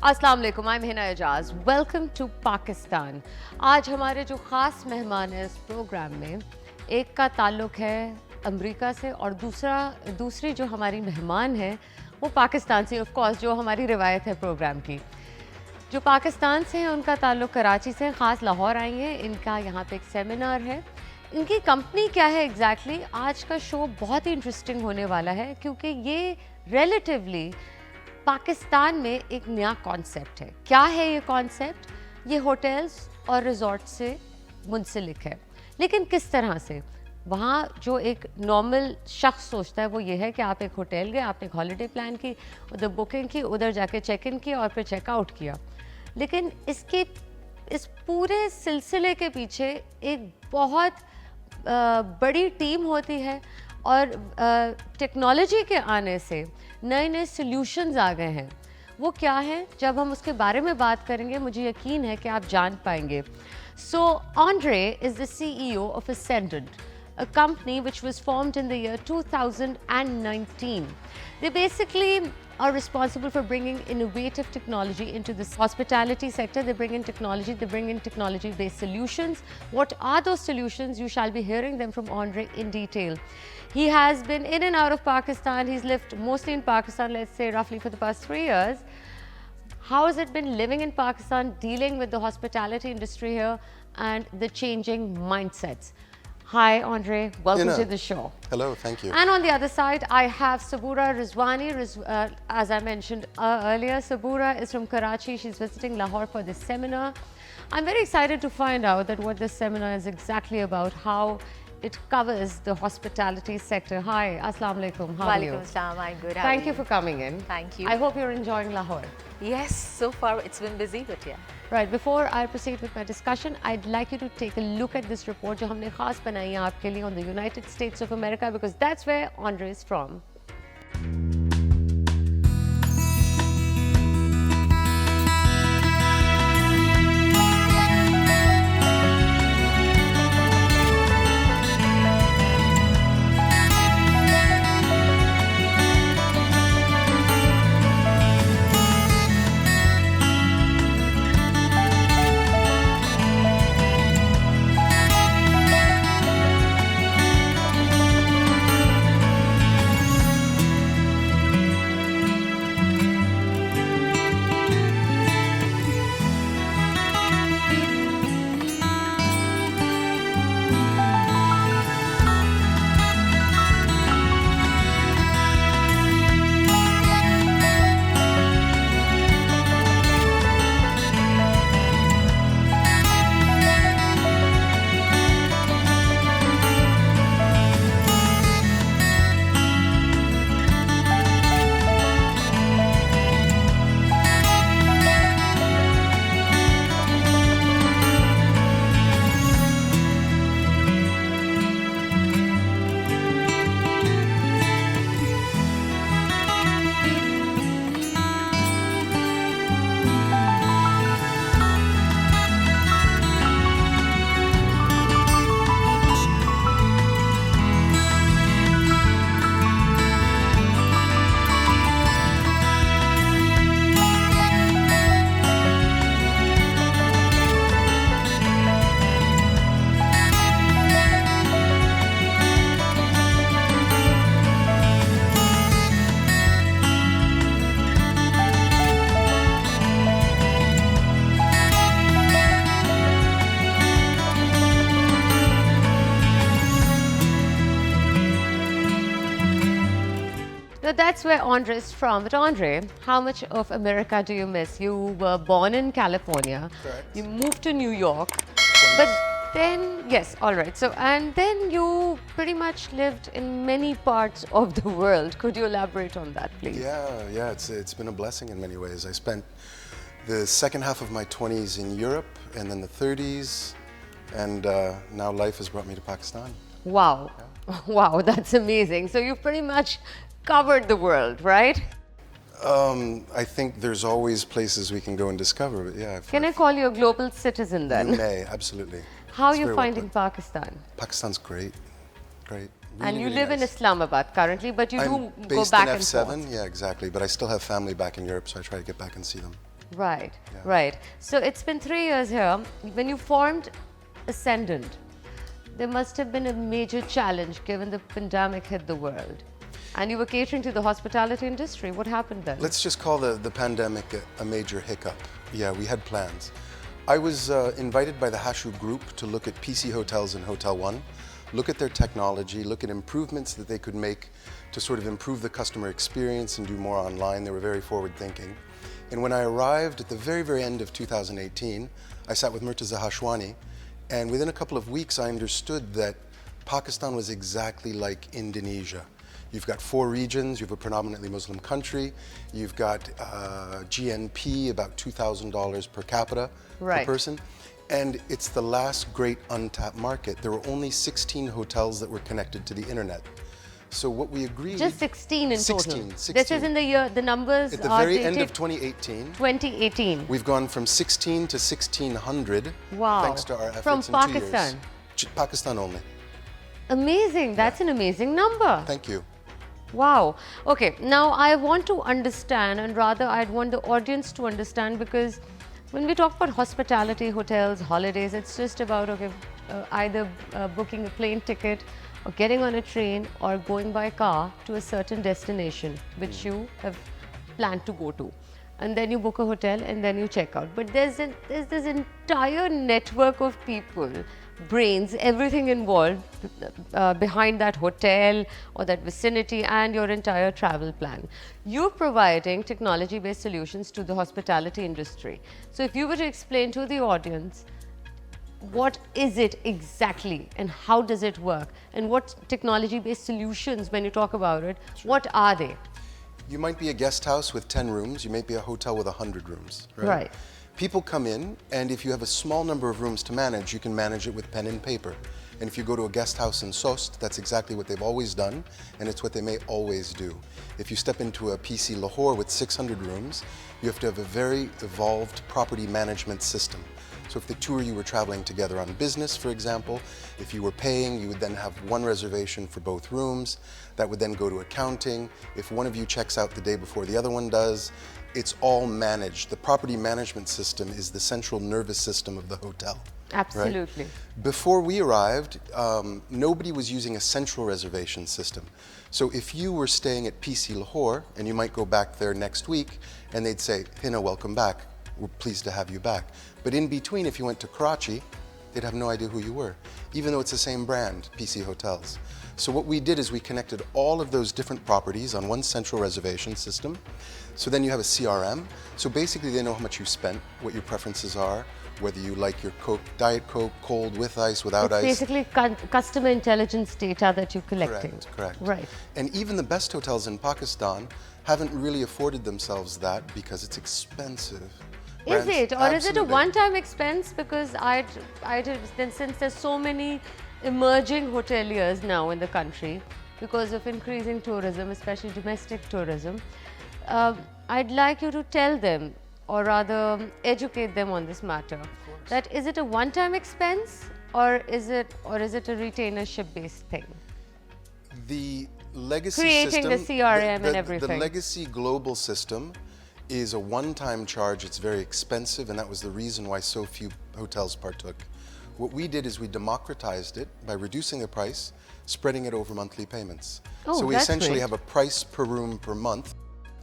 अस्सलाम वालेकुम, I'm Hina Ijaz. Welcome to Pakistan. आज हमारे जो ख़ास मेहमान हैं इस प्रोग्राम में, एक का ताल्लुक़ है अमेरिका से और दूसरी जो हमारी मेहमान है वो पाकिस्तान से, ऑफ कोर्स जो हमारी रिवायत है प्रोग्राम की। जो पाकिस्तान से हैं उनका ताल्लुक़ कराची से, ख़ास लाहौर आई हैं। इनका यहाँ पे एक सेमिनार है। इनकी कंपनी क्या है एग्जैक्टली आज का शो बहुत ही इंटरेस्टिंग होने वाला है, क्योंकि ये रिलेटिवली पाकिस्तान में एक नया कॉन्सेप्ट है। क्या है ये कॉन्सेप्ट? ये होटल्स और रिजॉर्ट से मुंसलिक है, लेकिन किस तरह से? वहाँ जो एक नॉर्मल शख्स सोचता है वो ये है कि आप एक होटल गए, आपने एक हॉलिडे प्लान की, उधर बुकिंग की, उधर जाके चेक इन किया और फिर चेकआउट किया। लेकिन इस पूरे सिलसिले के पीछे एक बहुत बड़ी टीम होती है और टेक्नोलॉजी के आने से नए नए सॉल्यूशंस आ गए हैं। वो क्या है? जब हम उसके बारे में बात करेंगे मुझे यकीन है कि आप जान पाएंगे। सो Andre is the CEO of Ascendant, a company which was formed in the year 2019. They basically are responsible for bringing innovative technology into this hospitality sector. They bring in technology-based solutions. What are those solutions? You shall be hearing them from Andre in detail. He has been in and out of Pakistan. He's lived mostly in Pakistan, let's say roughly for the past 3 years. How has it been living in Pakistan, dealing with the hospitality industry here and the changing mindsets? Hi, Andre. Welcome to the show. Hello, thank you. And on the other side, I have Suboorah Rizwani. As I mentioned earlier, Suboorah is from Karachi. She's visiting Lahore for this seminar. I'm very excited to find out that what this seminar is exactly about, how it covers the hospitality sector. Hi, Assalamu alaikum. How are you? Walaikum assalam. I'm good. Thank you for coming in. Thank you. I hope you're enjoying Lahore. Yes, so far it's been busy, but yeah. Right, before I proceed with my discussion, I'd like you to take a look at this report जो हमने खास बनाई है आपके लिए on the United States of America, because that's where Andre is from. So that's where Andre is from. But Andre, how much of America do you miss? You were born in California. Correct. You moved to New York. But then, yes, all right. So, and then you pretty much lived in many parts of the world.Uld you elaborate on that, please? Yeah, it's been a blessing in many ways. I spent the second half of my 20s in Europe and then the 30s, and now life has brought me to Pakistan. Wow. Yeah. Wow, that's amazing. So you've pretty much covered the world, right? I think there's always places we can go and discover, but yeah. Can I call you a global citizen then? You may, absolutely. How are you finding Pakistan? Pakistan's great, great. Really, and you really live nice. in Islamabad currently, but you I'm do based go back in and F7, forth. yeah, exactly. But I still have family back in Europe, so I try to get back and see them. Right, Yeah. right. So it's been 3 years here. When you formed Ascendant, there must have been a major challenge given the pandemic hit the world. And you were catering to the hospitality industry. What happened then? Let's just call the pandemic a major hiccup. Yeah, we had plans. I was invited by the Hashu Group to look at PC Hotels and Hotel One, look at their technology, look at improvements that they could make to sort of improve the customer experience and do more online. They were very forward thinking. And when I arrived at the very, very end of 2018, I sat with Murtaza Hashwani, and within a couple of weeks I understood that Pakistan was exactly like Indonesia. You've got 4 regions, you have a predominantly Muslim country, you've got GNP, about $2,000 per capita Right. per person, and it's the last great untapped market. There were only 16 hotels that were connected to the internet. So what we agreed... Just 16 in 16, total. 16. This is in the year, the numbers At the are very end dated of 2018, 2018. we've gone from 16 to 1,600 Wow. thanks to our efforts From in 2 Pakistan? years. Pakistan only. Amazing. That's an amazing number. Thank you. Wow. Okay, now I want to understand, and rather I'd want the audience to understand, because when we talk about hospitality, hotels, holidays, it's just about either booking a plane ticket or getting on a train or going by car to a certain destination which you have planned to go to. And then you book a hotel and then you check out. But there's this entire network of people, brains, everything involved behind that hotel or that vicinity and your entire travel plan. You're providing technology-based solutions to the hospitality industry. So if you were to explain to the audience, what is it exactly and how does it work? And what technology-based solutions, when you talk about it, what are they? You might be a guest house with 10 rooms, you might be a hotel with 100 rooms, right? Right. People come in, and if you have a small number of rooms to manage, you can manage it with pen and paper. And if you go to a guest house in Sost, that's exactly what they've always done, and it's what they may always do. If you step into a PC Lahore with 600 rooms, you have to have a very evolved property management system. So if the two of you were traveling together on business, for example, if you were paying, you would then have one reservation for both rooms. That would then go to accounting. If one of you checks out the day before the other one does, it's all managed. The property management system is the central nervous system of the hotel. Absolutely. Right? Before we arrived, nobody was using a central reservation system. So if you were staying at PC Lahore, and you might go back there next week, and they'd say, Hina, welcome back. We're pleased to have you back. But in between, if you went to Karachi, they'd have no idea who you were, even though it's the same brand, PC Hotels. So what we did is we connected all of those different properties on one central reservation system. So then you have a CRM. So basically they know how much you spent, what your preferences are, whether you like your Coke, Diet Coke, cold, with ice, without ice. It's basically customer intelligence data that you're collecting. Correct. Right. And even the best hotels in Pakistan haven't really afforded themselves that because it's expensive. Is it? Or is it a Absolutely. one-time expense? Because since there's so many emerging hoteliers now in the country because of increasing tourism, especially domestic tourism, I'd like you to tell them, or rather educate them on this matter. That is it a one-time expense, or is it a retainership-based thing? The legacy Creating the system, CRM and everything. The legacy global system is a one-time charge. It's very expensive, and that was the reason why so few hotels partook. What we did is we democratized it by reducing the price, spreading it over monthly payments. Oh, so we that's essentially great. have a price per room per month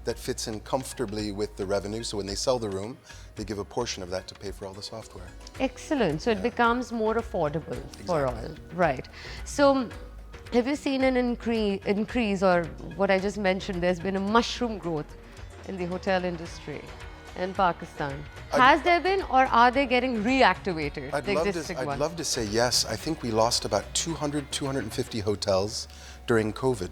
that fits in comfortably with the revenue. So when they sell the room, they give a portion of that to pay for all the software. Excellent. So it becomes more affordable for all. Right. So have you seen an increase, or what I just mentioned, there's been a mushroom growth in the hotel industry in Pakistan? Has there been, or are they getting reactivated, I'd the existing I'd ones? love to say yes. I think we lost about 200, 250 hotels during COVID.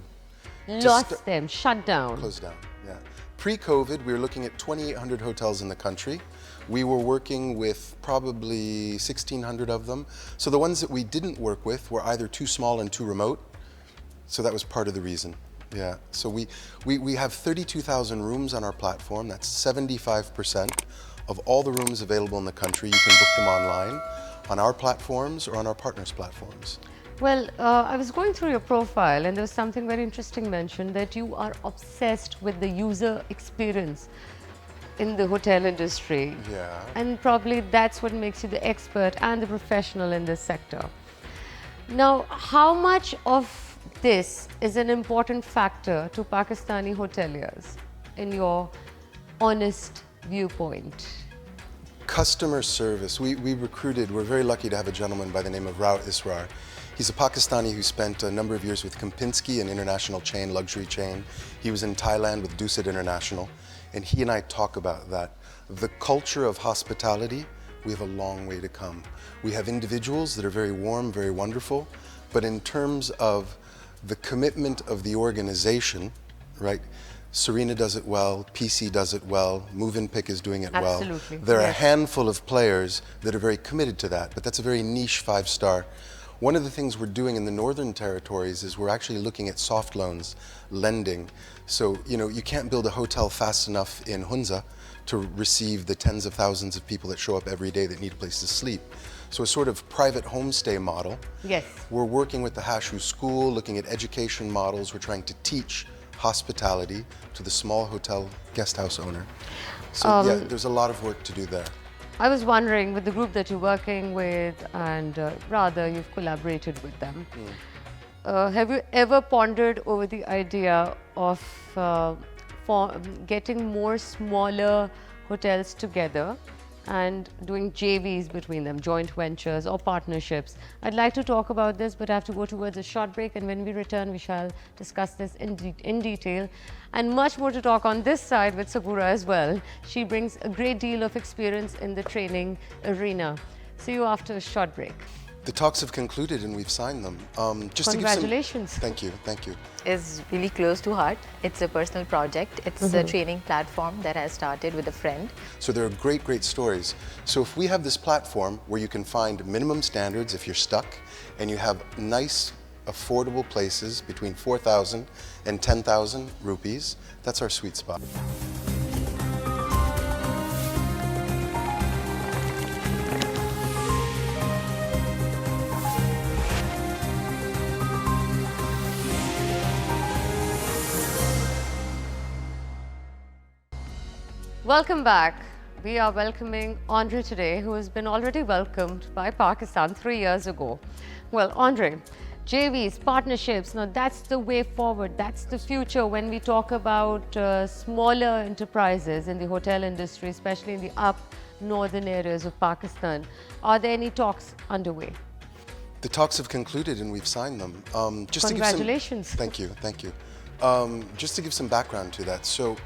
Lost them, shut down. Closed down, yeah. Pre-COVID, we were looking at 2,800 hotels in the country. We were working with probably 1,600 of them. So the ones that we didn't work with were either too small and too remote. So that was part of the reason. Yeah, so we have 32,000 rooms on our platform. That's 75% of all the rooms available in the country. You can book them online on our platforms or on our partners' platforms. Well, I was going through your profile and there was something very interesting mentioned, that you are obsessed with the user experience. in the hotel industry. Yeah. And probably that's what makes you the expert and the professional in this sector. Now, how much of this is an important factor to Pakistani hoteliers in your honest viewpoint? Customer service. We're very lucky to have a gentleman by the name of Rao Israr. He's a Pakistani who spent a number of years with Kempinski, an international chain, luxury chain. He was in Thailand with Dusit International. And he and I talk about that. The culture of hospitality, we have a long way to come. We have individuals that are very warm, very wonderful, but in terms of the commitment of the organization, right? Serena does it well, PC does it well, Move and Pick is doing it well. Absolutely. There are a Yes. handful of players that are very committed to that, but that's a very niche 5-star. One of the things we're doing in the Northern Territories is we're actually looking at soft loans, lending. So, you can't build a hotel fast enough in Hunza to receive the tens of thousands of people that show up every day that need a place to sleep. So a sort of private homestay model. Yes. We're working with the Hashu School, looking at education models. We're trying to teach hospitality to the small hotel guest house owner. So yeah, there's a lot of work to do there. I was wondering, with the group that you're working with, and rather you've collaborated with them, have you ever pondered over the idea of getting more smaller hotels together and doing JVs between them, joint ventures or partnerships? I'd like to talk about this, but I have to go towards a short break, and when we return, we shall discuss this in detail, and much more to talk on this side with Suboorah as well. She brings a great deal of experience in the training arena. See you after a short break. The talks have concluded and we've signed them. Congratulations. Thank you, thank you. Is really close to heart. It's a personal project. It's a training platform that I started with a friend. So there are great, great stories. So if we have this platform where you can find minimum standards if you're stuck, and you have nice, affordable places between 4,000 and 10,000 rupees, that's our sweet spot. Welcome back. We are welcoming Andre today, who has been already welcomed by Pakistan 3 years ago. Well, Andre, JVs, partnerships, now that's the way forward. That's the future when we talk about smaller enterprises in the hotel industry, especially in the up northern areas of Pakistan. Are there any talks underway? The talks have concluded and we've signed them. Congratulations. Thank you, thank you. Just to give some background to that. So,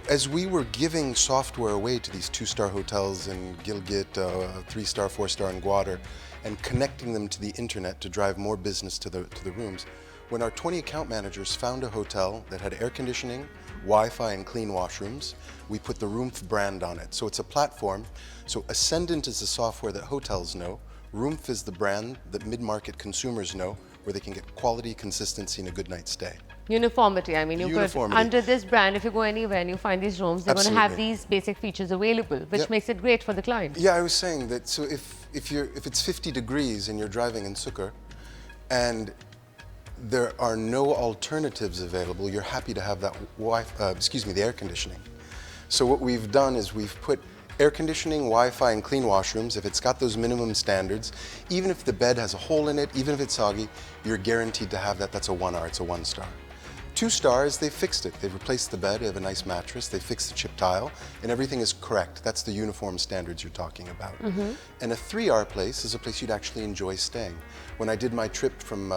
as we were giving software away to these 2-star hotels in Gilgit, 3-star, 4-star in Gwadar, and connecting them to the internet to drive more business to the rooms, when our 20 account managers found a hotel that had air conditioning, Wi-Fi, and clean washrooms, we put the Roomph brand on it. So it's a platform. So Ascendant is the software that hotels know. Roomph is the brand that mid-market consumers know, where they can get quality, consistency, and a good night's stay. Uniformity. I mean, you could, Uniformity. under this brand, if you go anywhere and you find these rooms, they're going to have Absolutely. these basic features available, which Yep. makes it great for the client. Yeah, I was saying that. So if it's 50 degrees and you're driving in Sukkur, and there are no alternatives available, you're happy to have that the air conditioning. So what we've done is we've put air conditioning, Wi-Fi, and clean washrooms. If it's got those minimum standards, even if the bed has a hole in it, even if it's soggy, you're guaranteed to have that. That's a 1R, it's a 1-star. 2 stars, they fixed it. They've replaced the bed, they have a nice mattress, they fixed the chip tile, and everything is correct. That's the uniform standards you're talking about. And a 3R place is a place you'd actually enjoy staying. When I did my trip from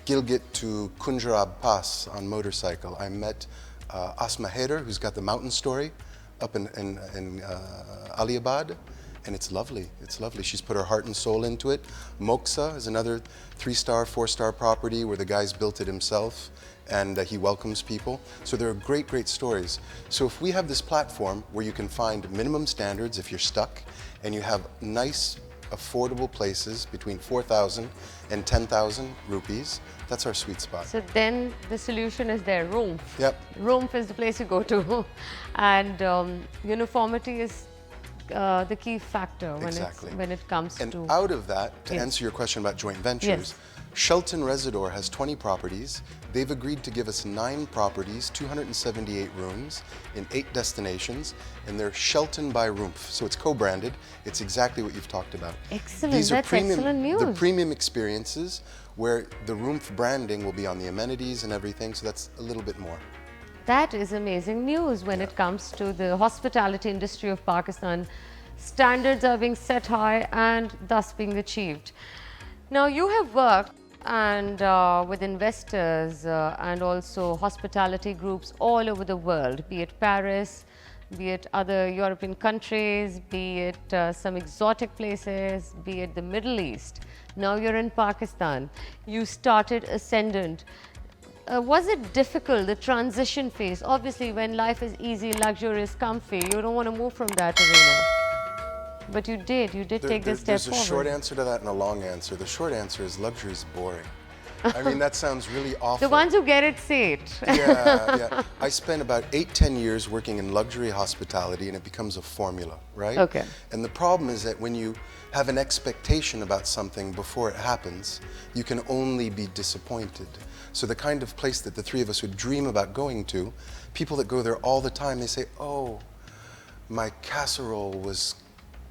Gilgit to Kunjarab Pass on motorcycle, I met Asma Haider, who's got the mountain story up in Aliabad, and it's lovely. It's lovely. She's put her heart and soul into it. Moksa is another 3-star, 4-star property where the guy's built it himself, and he welcomes people. So there are great, great stories. So if we have this platform where you can find minimum standards if you're stuck, and you have nice, affordable places between 4,000 and 10,000 rupees, that's our sweet spot. So then the solution is there, Roomph. Yep. Roomph is the place you go to. And uniformity is the key factor when, Exactly. when it comes And to... out of that, to Yes. answer your question about joint ventures, Yes. Shelton Residor has 20 properties. They've agreed to give us 9 properties, 278 rooms in 8 destinations, and they're Shelton by Roomph. So it's co-branded. It's exactly what you've talked about. Excellent. These are That's premium, excellent news. the premium experiences where the Roomph branding will be on the amenities and everything, so that's a little bit more. That is amazing news when it comes to the hospitality industry of Pakistan. Standards are being set high and thus being achieved. Now, you have worked with investors and also hospitality groups all over the world, be it Paris, be it other European countries, be it some exotic places, be it the Middle East. Now you're in Pakistan. You started Ascendant. Was it difficult, the transition phase? Obviously, when life is easy, luxurious, comfy, you don't want to move from that arena. But you did take this step forward. There's a short answer to that and a long answer. The short answer is luxury is boring. I mean, that sounds really awful. The ones who get it say it. Yeah. I spent about 8-10 years working in luxury hospitality, and it becomes a formula, right? Okay. And the problem is that when you have an expectation about something before it happens, you can only be disappointed. So the kind of place that the three of us would dream about going to, people that go there all the time, they say, oh, my casserole was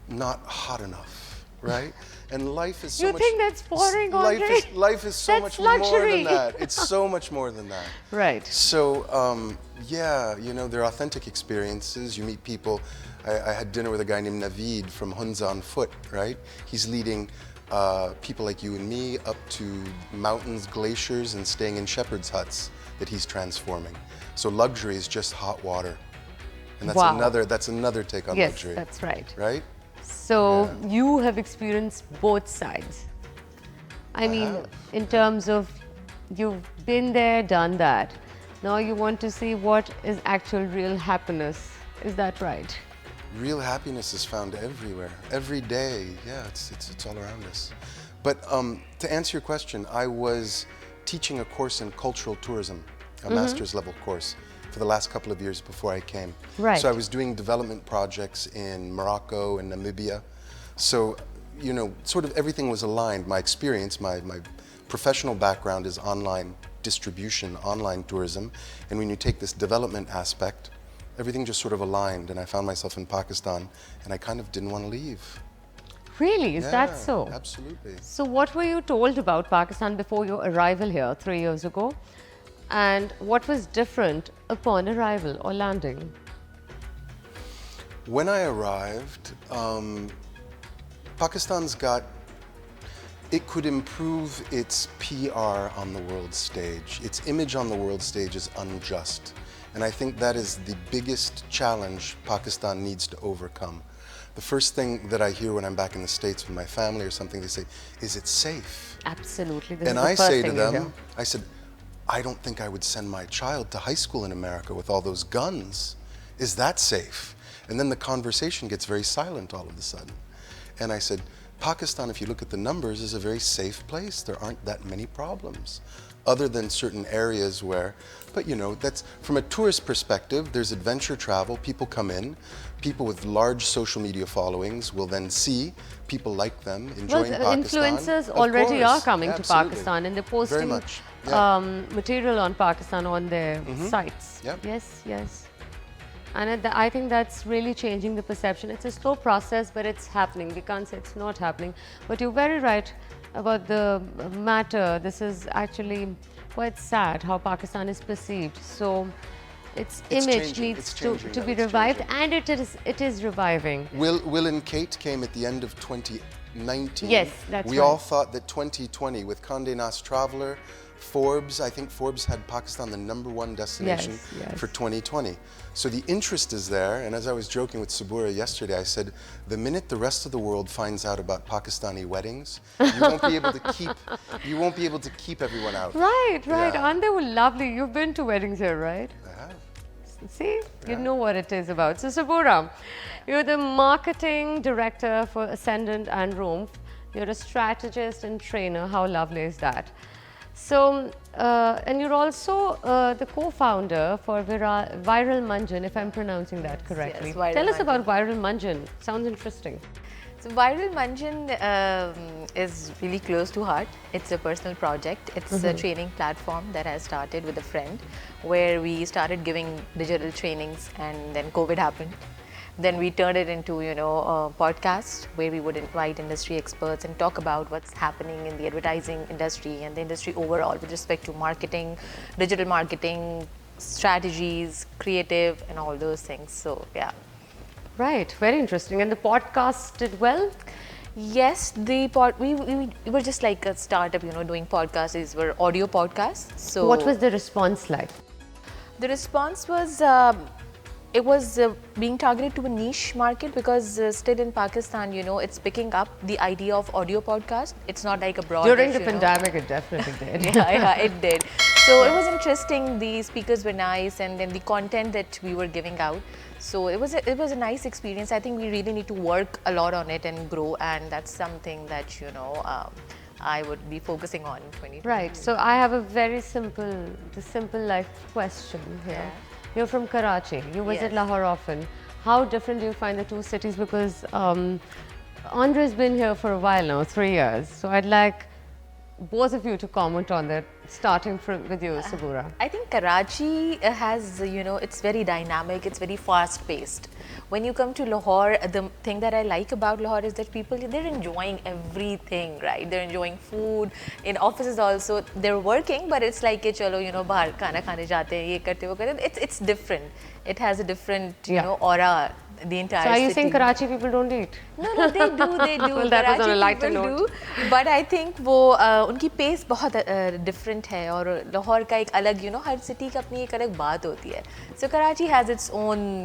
not hot enough, right? And life is so you much... You think that's boring, Andre? Life is so much more than that. It's so much more than that. Right. So, yeah, you know, they're authentic experiences. You meet people. I had dinner with a guy named Naveed from Hunza on Foot, right? He's leading people like you and me up to mountains, glaciers, and staying in shepherd's huts that he's transforming. So luxury is just hot water. And that's another take on luxury. Yes, that's right. Right? So you have experienced both sides. I mean, in terms of you've been there, done that. Now you want to see what is actual real happiness. Is that right? Real happiness is found everywhere, every day. Yeah, it's all around us. But to answer your question, I was teaching a course in cultural tourism, a master's level course, for the last couple of years before I came. Right. So I was doing development projects in Morocco and Namibia. So, you know, sort of everything was aligned. My experience, my professional background is online distribution, online tourism. And when you take this development aspect, everything just sort of aligned. And I found myself in Pakistan, and I kind of didn't want to leave. Really? Is that so? Absolutely. So what were you told about Pakistan before your arrival here 3 years ago? And what was different upon arrival or landing? When I arrived, Pakistan's it could improve its PR on the world stage. Its image on the world stage is unjust. And I think that is the biggest challenge Pakistan needs to overcome. The first thing that I hear when I'm back in the States with my family or something, they say, is it safe? Absolutely. And I say to them, I said, I don't think I would send my child to high school in America with all those guns. Is that safe? And then the conversation gets very silent all of a sudden. And I said, Pakistan, if you look at the numbers, is a very safe place. There aren't that many problems, other than certain areas where, but you know, that's from a tourist perspective, there's adventure travel, people come in, people with large social media followings will then see people like them enjoying Pakistan. Influencers already are coming to Pakistan and they're posting material on Pakistan on their sites. Yep. Yes. And I think that's really changing the perception. It's a slow process, but it's happening. We can't say it's not happening. But you're very right about the matter. This is actually quite sad how Pakistan is perceived. So its image needs to be revived, and it is reviving. Will and Kate came at the end of 2019. Yes, that's right. We all thought that 2020, with Condé Nast Traveler, Forbes, I think Forbes had Pakistan the #1 destination for 2020. So the interest is there, and as I was joking with Suboorah yesterday, I said, the minute the rest of the world finds out about Pakistani weddings, you won't be able to keep everyone out. Right. Aren't they lovely? You've been to weddings here, right? I have. See, you know what it is about. So Suboorah, you're the marketing director for Ascendant and Roomph. You're a strategist and trainer. How lovely is that? So, and you're also the co-founder for Viral Manjan, if I'm pronouncing that correctly. Yes, Tell us about Viral Manjan. Sounds interesting. So Viral Manjan is really close to heart. It's a personal project. It's a training platform that I started with a friend, where we started giving digital trainings, and then COVID happened. Then we turned it into, a podcast where we would invite industry experts and talk about what's happening in the advertising industry and the industry overall with respect to marketing, digital marketing, strategies, creative, and all those things. So, yeah. Right, very interesting. And the podcast did well? Yes, we were just like a startup, doing podcasts. These were audio podcasts. So What was the response like? the response was, it was being targeted to a niche market, because still in Pakistan, it's picking up the idea of audio podcast. It's not like a broad. During the pandemic, it definitely did. Yeah, it did. So it was interesting. The speakers were nice, and then the content that we were giving out. So it was a nice experience. I think we really need to work a lot on it and grow, and that's something that I would be focusing on in 2020. Right. So I have a very simple life question here. Yeah. You're from Karachi. You visit Yes. Lahore often. How different do you find the two cities? Because Andre's been here for a while now, 3 years. So I'd like both of you to comment on that, starting with you, Suboorah. I think Karachi has, it's very dynamic, it's very fast paced. When you come to Lahore, the thing that I like about Lahore is that people, they're enjoying everything, right? They're enjoying food. In offices also, they're working, but it's like, chalo, bahar khana khane jate hain, ye karte, wo karte. It's different. It has a different, aura. The entire So are you city. saying Karachi people don't eat? No, they do. Well, that was on a lighter people note. do, but I think वो उनकी pace बहुत different है, और लाहौर का एक अलग, हर city का अपनी एक अलग बात होती है. So Karachi has its own,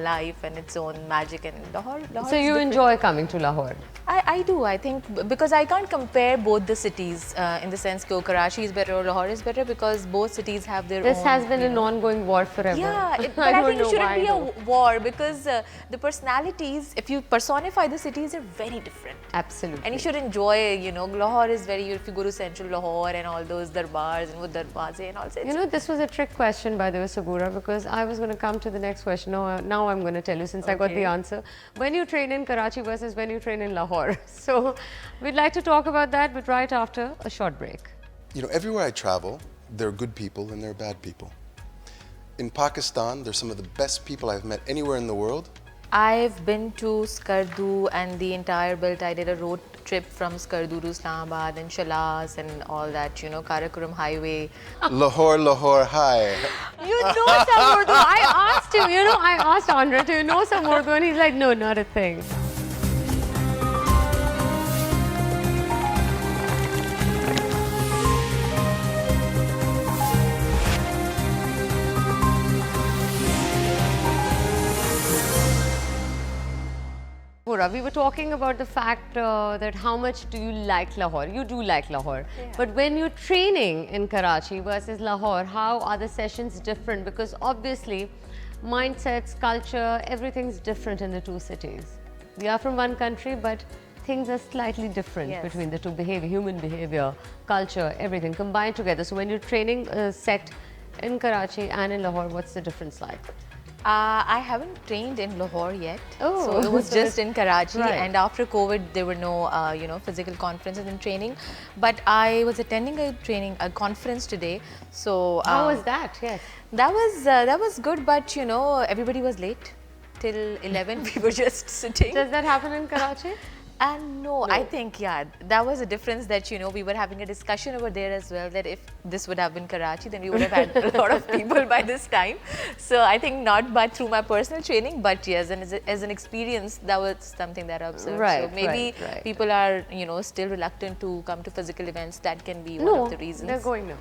life and its own magic, and Lahore So you enjoy coming to Lahore? I do. I think because I can't compare both the cities in the sense that Karachi is better or Lahore is better, because both cities have their own. This has been an ongoing war forever. Yeah, but I think it shouldn't be a war, because the personalities, if you personify the cities, are very different. Absolutely. And you should enjoy, Lahore is very, if you go to central Lahore and all those darbars and darwaze and all that. This was a trick question, by the way, Suboorah, because I was going to come to the next question. Now I'm going to tell you, since I got the answer. When you train in Karachi versus when you train in Lahore. So we'd like to talk about that, but right after a short break. Everywhere I travel, there are good people and there are bad people. In Pakistan, there's some of the best people I've met anywhere in the world. I've been to Skardu and the entire belt. I did a road trip from Skardu to Islamabad and Shalas and all that, Karakoram Highway. Lahore, hi. You know some Urdu. I asked him, I asked Andre, do you know some Urdu? And he's like, no, not a thing. We were talking about the fact that how much do you like Lahore? You do like Lahore. Yeah. But when you're training in Karachi versus Lahore, how are the sessions different? Because obviously, mindsets, culture, everything's different in the two cities. We are from one country, but things are slightly different between the two human behavior, culture, everything combined together. So when you're training a set in Karachi and in Lahore, what's the difference like? I haven't trained in Lahore yet, Oh. so it was just in Karachi. Right. And after COVID, there were no, physical conferences and training. But I was attending a conference today. So how was that? Yes, that was good. But everybody was late till 11. We were just sitting. Does that happen in Karachi? And no, I think, that was a difference that, we were having a discussion over there as well, that if this would have been Karachi, then we would have had a lot of people by this time. So I think not but through my personal training, but yes, and as an experience, that was something that I observed. Right, so maybe right. people are, still reluctant to come to physical events. That can be one of the reasons. They're going now.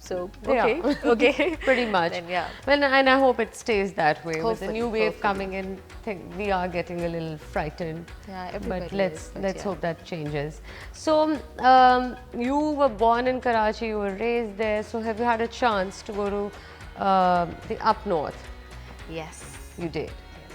So, okay, okay. Pretty much. Then, yeah. Well, and I hope it stays that way. With the Hopefully, new wave coming in, we are getting a little frightened. Yeah, everybody But let's is, but let's yeah. hope that changes. So, you were born in Karachi, you were raised there. So, have you had a chance to go to the up north? Yes. You did.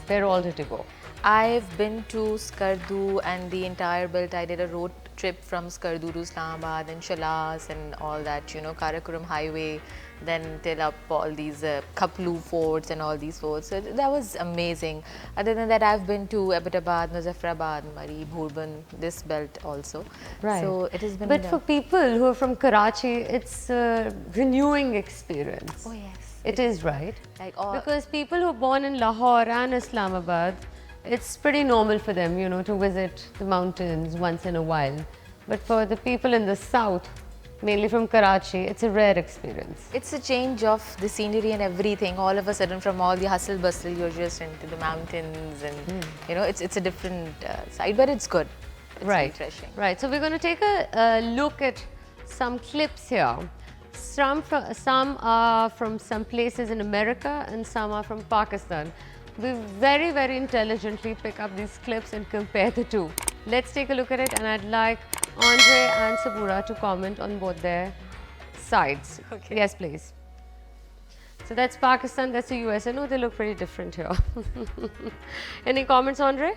Where all did you go? I've been to Skardu and the entire belt. I did a road trip from Skardu to Islamabad and Shalas and all that, you know, Karakoram Highway, then till up all these Kaplu forts and all these forts. So that was amazing. Other than that, I've been to Abbottabad, Muzaffarabad, Mari, Bhurban, this belt also. Right. So it has been. But for people who are from Karachi, it's a renewing experience. Oh yes. It is, right? Like all. Because people who are born in Lahore and Islamabad, it's pretty normal for them, you know, to visit the mountains once in a while. But for the people in the south, mainly from Karachi, it's a rare experience. It's a change of the scenery and everything. All of a sudden, from all the hustle bustle, you're just into the mountains, and you know, it's a different side, but it's good. It's refreshing. Right. So we're going to take a look at some clips here. Some are from some places in America, and some are from Pakistan. We very, very intelligently pick up these clips and compare the two. Let's take a look at it, and I'd like Andre and Suboorah to comment on both their sides. Okay. Yes, please. So that's Pakistan, that's the USA. No, they look pretty different here. Any comments, Andre?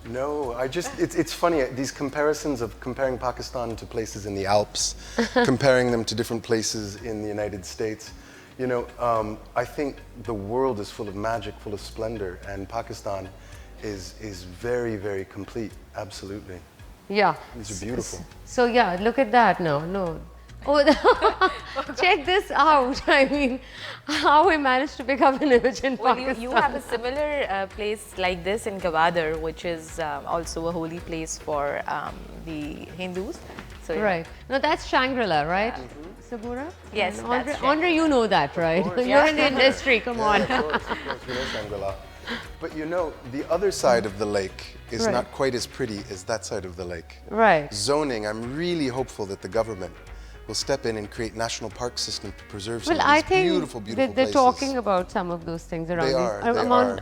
No, it's funny, these comparisons of comparing Pakistan to places in the Alps, comparing them to different places in the United States. You know, I think the world is full of magic, full of splendor, and Pakistan is very, very complete, absolutely. Yeah. These are beautiful. So yeah, look at that now. No. Oh, check this out. I mean, how we managed to pick up an image in Pakistan. You have a similar place like this in Gwadar, which is also a holy place for the Hindus. So, yeah. Right. No, that's Shangri-La, right? Suboorah? Yes, And that's Andre, you know that, right? You're Yeah. in the industry, come on. Of course, we know Shangri-La. But you know, the other side of the lake is Right. not quite as pretty as that side of the lake. Right. Zoning, I'm really hopeful that the government will step in and create national park system to preserve some Well, of I these think beautiful, beautiful they're places. talking about some of those things around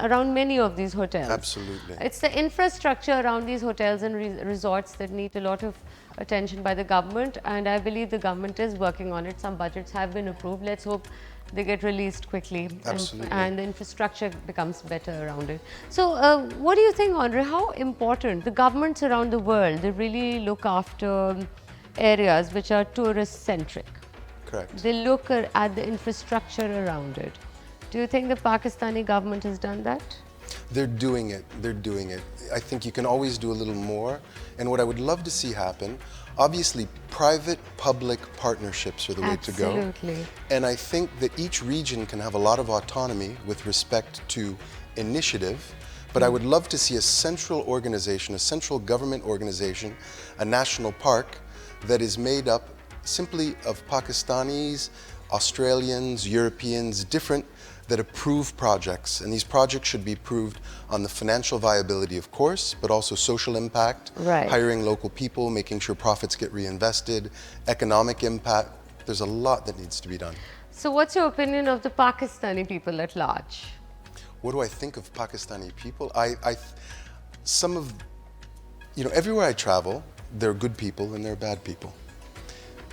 Around many of these hotels. Absolutely. It's the infrastructure around these hotels and resorts that need a lot of attention by the government, and I believe the government is working on it. Some budgets have been approved. Let's hope they get released quickly. Absolutely. And the infrastructure becomes better around it. So what do you think, Andre, how important the governments around the world, they really look after areas which are tourist centric? Correct. They look at the infrastructure around it. Do you think the Pakistani government has done that? They're doing it. They're doing it. I think you can always do a little more. And what I would love to see happen, obviously, private-public partnerships are the way to go. Absolutely. And I think that each region can have a lot of autonomy with respect to initiative. But I would love to see a central organization, a central government organization, a national park that is made up simply of Pakistanis, Australians, Europeans, different, that approve projects. And these projects should be approved on the financial viability, of course, but also social impact, Right. hiring local people, making sure profits get reinvested, economic impact. There's a lot that needs to be done. So what's your opinion of the Pakistani people at large? What do I think of Pakistani people? Some of, you know, everywhere I travel, there are good people and there are bad people.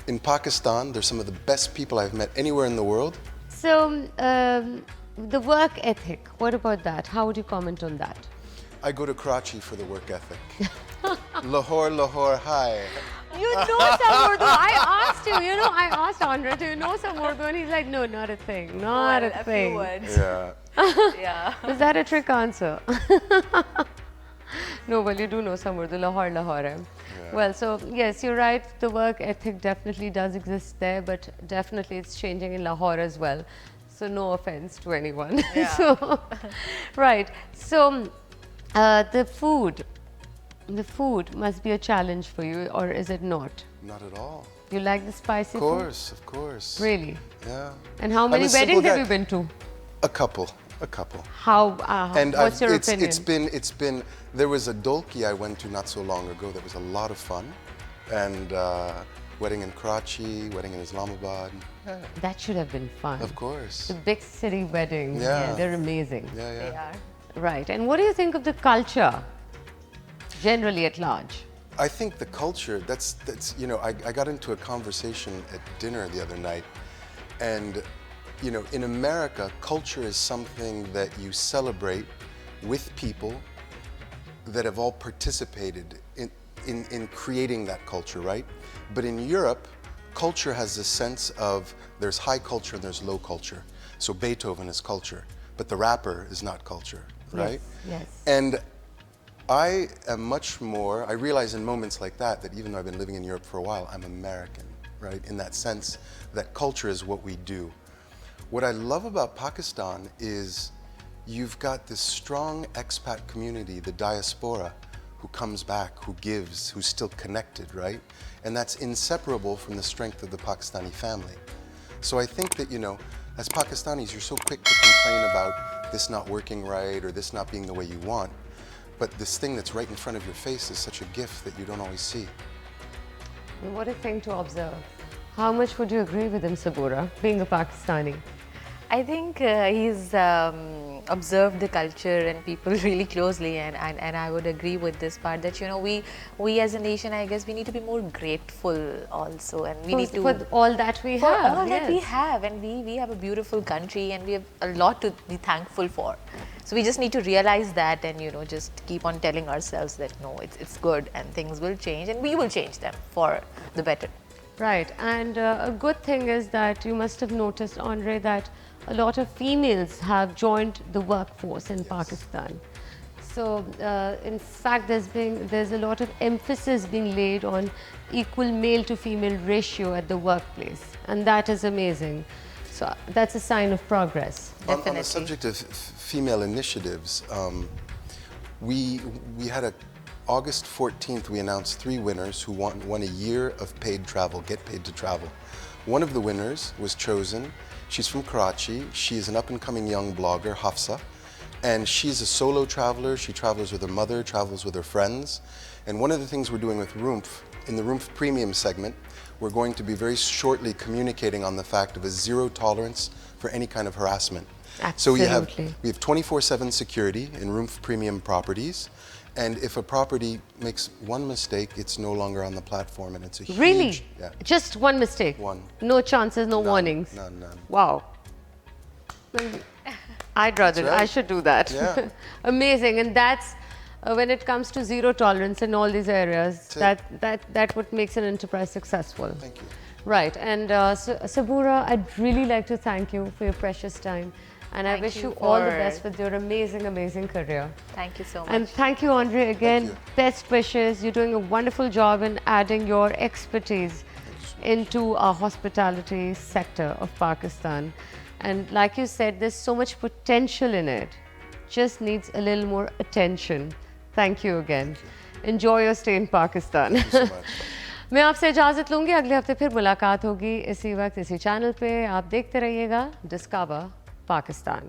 In Pakistan, they're some of the best people I've met anywhere in the world. So the work ethic, what about that? How would you comment on that? I go to Karachi for the work ethic. Lahore, hi. You know some Urdu. I asked you, you know, I asked Andre, do you know some Urdu? And he's like, no, not a thing, not a thing. few words. Yeah. Yeah. Is that a trick answer? No, well, you do know some Urdu, Lahore. Yeah. Well, so yes, you're right. The work ethic definitely does exist there, but definitely it's changing in Lahore as well. So no offense to anyone. Yeah. So, right. So the food must be a challenge for you, or is it not? Not at all. You like the spicy Of course, of course. food? Really? Yeah. And how I'm many a simple weddings have guy. you been to? A couple. How? And what's your it's opinion? been. There was a dolki I went to not so long ago that was a lot of fun, and wedding in Karachi, wedding in Islamabad. Yeah, That should have been fun. of course. The big city weddings, Yeah. they're amazing. Yeah, They yeah. are. Right. And what do you think of the culture, generally at large? I think the culture. That's you know. I got into a conversation at dinner the other night, and you know, in America, culture is something that you celebrate with people that have all participated in creating that culture, right? But in Europe, culture has this sense of there's high culture and there's low culture. So Beethoven is culture, but the rapper is not culture, right? Yes. And I am much more, I realize in moments like that even though I've been living in Europe for a while, I'm American, right? In that sense that culture is what we do. What I love about Pakistan is you've got this strong expat community, the diaspora, who comes back, who gives, who's still connected, right? And that's inseparable from the strength of the Pakistani family. So I think that, as Pakistanis, you're so quick to complain about this not working right or this not being the way you want. But this thing that's right in front of your face is such a gift that you don't always see. What a thing to observe. How much would you agree with him, Suboorah, being a Pakistani? I think he's observed the culture and people really closely, and I would agree with this part that we as a nation, I guess we need to be more grateful also, and we need to for all that we for have. all that we Yes. have, and we have a beautiful country and we have a lot to be thankful for. So we just need to realize that and just keep on telling ourselves that no, it's good and things will change and we will change them for the better. Right, and a good thing is that you must have noticed, Andre, that a lot of females have joined the workforce in Pakistan. So, in fact, there's a lot of emphasis being laid on equal male to female ratio at the workplace, and that is amazing. So that's a sign of progress. On the subject of female initiatives, we had August 14th, we announced 3 winners who won a year of paid travel, get paid to travel. One of the winners was chosen. She's from Karachi. She is an up-and-coming young blogger, Hafsa, and she's a solo traveler. She travels with her mother, travels with her friends. And one of the things we're doing with Roomph, in the Roomph Premium segment, we're going to be very shortly communicating on the fact of a zero tolerance for any kind of harassment. Absolutely. So we have 24/7 security in Roomph Premium properties. And if a property makes one mistake, it's no longer on the platform, and it's a huge... Really? Yeah. Just one mistake? One. No chances, no warnings? None. Wow. I'd rather, right. I should do that. Yeah. Amazing. And that's, when it comes to zero tolerance in all these areas, that what makes an enterprise successful. Thank you. Right. And Suboorah, I'd really like to thank you for your precious time. And I wish you all the best with your amazing, amazing career. Thank you so much. And thank you, Andre, again. you. Best wishes. You're doing a wonderful job in adding your expertise into our hospitality sector of Pakistan. And like you said, there's so much potential in it. Just needs a little more attention. Thank you again. Enjoy your stay in Pakistan. Thank you so much. मैं आपसे इजाज़त लूँगी. अगले हफ्ते फिर मुलाकात होगी इसी वक्त इसी चैनल पे. आप देखते रहिएगा डिस्कवर पाकिस्तान.